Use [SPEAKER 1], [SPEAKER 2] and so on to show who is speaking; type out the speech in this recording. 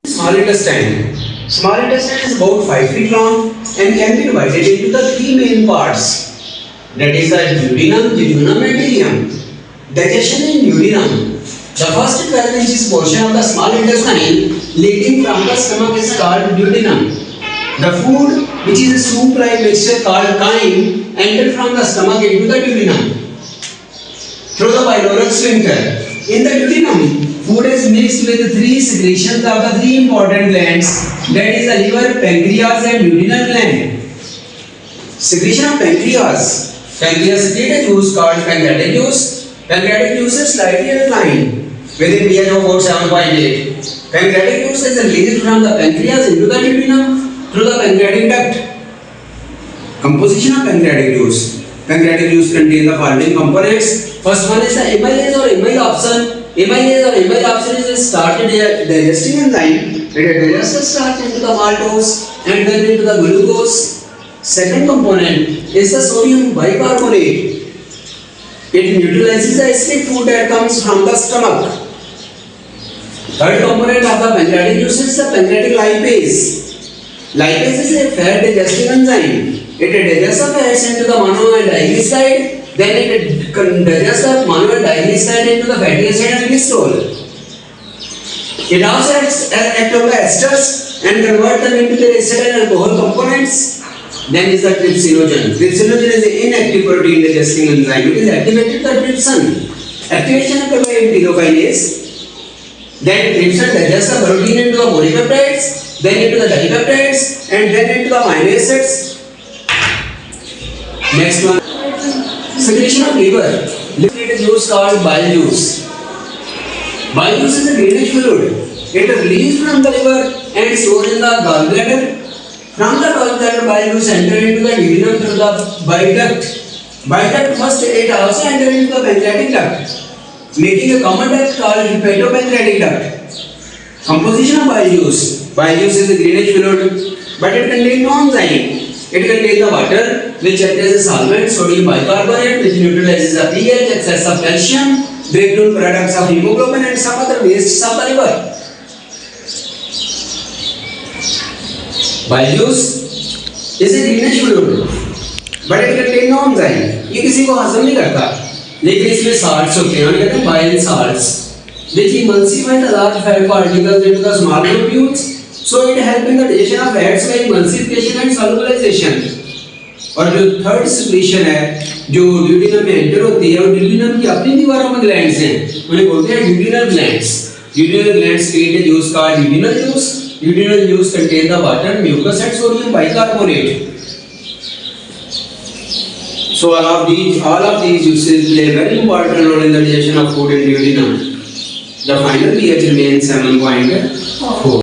[SPEAKER 1] Small intestine. Small intestine is about 5 feet long and can be divided into the three main parts. That is the duodenum, jejunum and ileum. Digestion in duodenum. The first 12 inches portion of the small intestine leading from the stomach is called duodenum. The food, which is a soup-like mixture called chyme, enters from the stomach into the duodenum through the pyloric sphincter. In the duodenum, food is mixed with three secretions of the three important glands, that is the liver, pancreas and duodenal gland. Secretion of pancreas. Pancreas secretes a juice called pancreatic juice. Pancreatic juice is slightly inclined with a pH of about 7.8. Pancreatic juice is released from the pancreas into the duodenum through the pancreatic duct. Composition of pancreatic juice. Pancreatic juice contains the following components. First one is the amylase or amylopsin. Amylase or amylopsin is a starch digesting enzyme. It digests starch into the maltose and then into the glucose. Second component is the sodium bicarbonate. It neutralizes the acidic food that comes from the stomach. Third component of the pancreatic juice is the pancreatic lipase. Lipase is a fat digesting enzyme. It digests the fats into the mono and diglyceride, then it digests the mono and diglyceride into the fatty acid and glycerol. It also acts on the esters and converts them into the acid and alcohol components. Then is the trypsinogen. Trypsinogen is an inactive protein digesting enzyme. It is activated by trypsin. Activation occurs by trypsin. Then trypsin digests the protein into the polypeptides, then into the dipeptides, and then into the amino acids. Next one, secretion of liver. Liver is a juice called bile juice. Bile juice is a greenish fluid. It is released from the liver and stored in the gallbladder. From the gallbladder, bile juice enters into the duodenum through the bile duct. Bile duct first it also enters into the pancreatic duct, making a common duct called hepatopancreatic duct. Composition of bile juice. Bile juice is a greenish fluid, but it contains no enzyme. It contains the water, which acts as a solvent, sodium bicarbonate, which neutralizes the pH, excess of calcium, breakdown products of hemoglobin, and some other wastes of the liver. Bile juice is a greenish fluid, but it contains no enzyme. ये किसी को हजम नहीं करता, लेकिन इसमें salts होते हैं, कहते हैं bile salts, which emulsify the large fat particles into the small globules. So it helps in the digestion of fats by emulsification and solubilization. और जो थर्ड सिक्रेशन है जो duodenum में एंटर होती है और duodenum की अपनी दीवारों में ग्लैंड्स हैं उन्हें बोलते हैं duodenal glands. Duodenal glands create a juice called duodenal juice. Duodenal juice contains the water, mucus and sodium bicarbonate. So all of these juices play a very important role in the digestion of food in duodenum. The final pH remains 7.4.